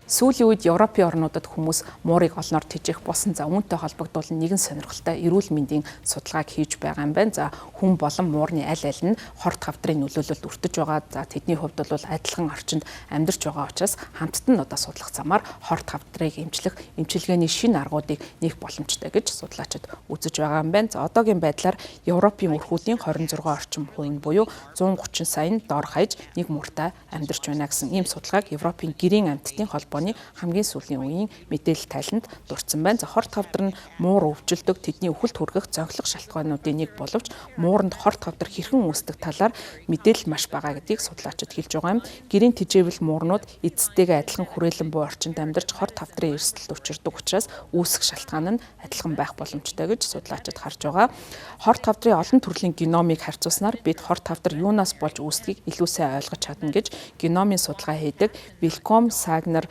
Сүүлийн үед Европын орнуудад хүмүүс муурыг олноор тэжээх болсон. За үүнтэй холбогдуулан нэгэн сонирхолтой эрүүл мэндийн судалгааг хийж байгаа юм байна. За хүн болон муурны аль аль нь хорт хавдрын нөлөөлөлд өртөж байгаа. За тэдний хувьд бол адилхан орчинд амьдарч байгаа учраас хамтд нь одоо судлах замаар хорт хавдрыг эмчлэх эмчилгээний шинэ аргуудыг нээх боломжтой гэж судлаачид үзэж байгаа юм байна. За одоогийн байдлаар Европын өрхүүдийн 26 орчим хувь буюу 130 сая дор хаяж нэг мууртай амьдарч байна гэсэн ийм судалгааг Европын гэрийн амьтдын холбооны хамгийн сүүлийн үеийн мэдээлэл тайланд дурдсан байна. За хорт хавдар нь муур өвчлөдөг тэдний үхэлд хүргэх зохилох шалтгаануудын нэг боловч мууранд хорт хавдар хэрхэн үүсдэг талаар мэдээлэл маш бага гэдгийг судлаачид хэлж байгаа юм. Гэрийн тэжээвэл муурнууд эцэстээгээ адилхан хүрээлэн буй орчинд амьдарч хорт хавдрын эрсдэлд учирдаг учраас үүсэх шалтгаан нь адилхан байх боломжтой гэж судлаачид харж байгаа. Хорт хавдрын олон төрлийн геномыг харьцуулснаар бид хорт хавдар юунаас болж үүсдгийг илүү сайн ойлгож чадна гэж геномын судалгаа хийдэг Вилком Сагнер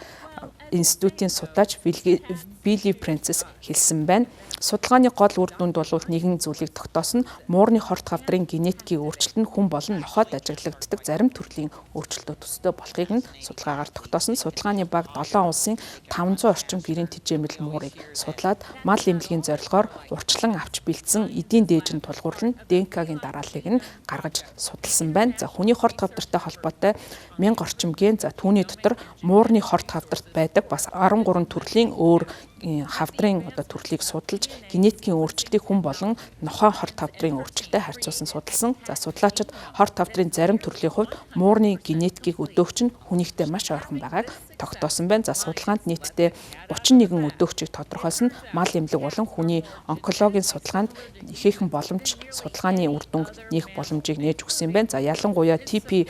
институтийн судлаач Билли Прэнсис хэлсэн байна. Судалгааны гол үр дүнд бол нэгэн зүйлийг тогтоосон муурны хорт хавдрын генетикийн өөрчлөлт нь хүн болон нохойд ажиглагддаг зарим төрлийн өөрчлөлтөд төстэй болохыг нь судалгаагаар тогтоосон. Судалгааны баг 7 улсын 500 орчим гэрийн тэжээмэл муурыг судлаад мал эмнэлгийн зорилгоор урьдчилан авч бэлдсэн эдийн дээжин тулгуурлан ДНК-гийн дарааллыг нь гаргаж судалсан байна. За хүний хорт хавдартай холбоотой 1000 орчим ген за түүний дотор муурны хорт хавдарт байдаг бас 13 төрлийн өөр хавдрын төрлийг судалж генетикийн өөрчлөлтийг хүн болон нохой хорт хавдрын өөрчлөлтөд харьцуулсан судалсан. За судлаачид хорт хавдрын зарим төрлийн хувьд муурны генетикийг өдөөгч нь хүнийхтэй маш ойрхон байгааг тогтоосон байна. За судалгаанд нийтдээ 31 өдөөгчийг тодорхойлсон мал эмнэлэг болон хүний онкологийн судалгаанд ихээхэн боломж судалгааны үр дүнг нээх боломжийг нээж өгсөн юм байна. За ялангуяа TP53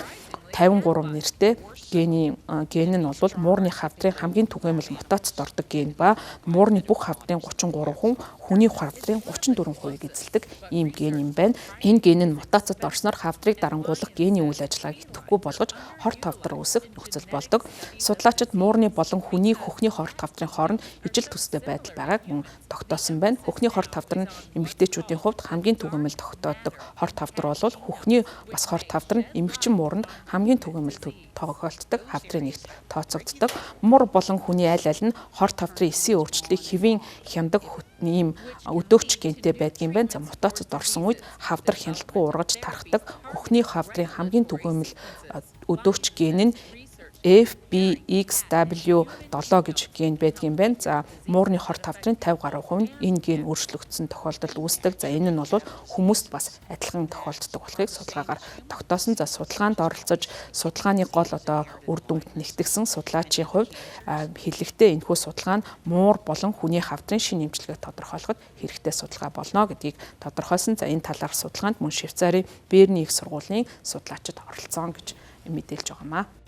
нэртэй ген нь бол муурны хавдрын хамгийн түгээмэл мутацид ордог ген ба муурны бүх хавдрын 33%, хүний хавдрын 34%-ийг эзэлдэг ийм ген юм байна. Энэ ген нь мутацид орсноор хавдрыг дарангуулах гений үйл ажиллагааг идэвхгүй болгож хорт хавдар үүсэх нөхцөл болдог. Судлаачид муурны болон хүний хөхний хорт хавдрын хооронд ижил төстэй байдал байгааг мөн тогтоосон байна. Хөхний хорт хавдар нь эмэгтэйчүүдийн хувьд хамгийн түгээмэл тогтоодог хорт хавдар бол хөхний бас хорт хавдар нь эмэгчин мууранд хамгийн түгээмэл тогтоолтдог хавдрын нэгт тооцогддог. Муур болон хүний аль аль нь хорт хавдрын эсийн өөрчлөлтийг хэвийн хяндаг ийм өдөөгч гентэй байдгийн байна. За мутацид орсон үед хавдар хяналтгүй ургаж тархдаг. Хөхний хавдрын хамгийн түгээмэл өдөөгч ген нь FBXW7 гэж ген байдгийн байна. За муурны хорт хавдрын 50 гаруй хувь нь энэ ген өөрчлөгдсөн тохиолдолд үүсдэг. За энэ нь бол хүмүүст бас адилхан тохиолддог болохыг судалгаагаар тогтоосон. За судалгаанд оролцож судалгааны гол үр дүнд нэгтгэсэн судлаачийн хувьд хэлэхдээ энэхүү судалгаа нь муур болон хүний хавдрын шинэ эмчилгээг тодорхойлоход хэрэгтэй судалгаа болно гэдгийг тодорхойлсон. За энэ талаар судалгаанд мөн Швейцарын Берний их сургуулийн судлаачид оролцсон гэж мэдээлж байгаамаа.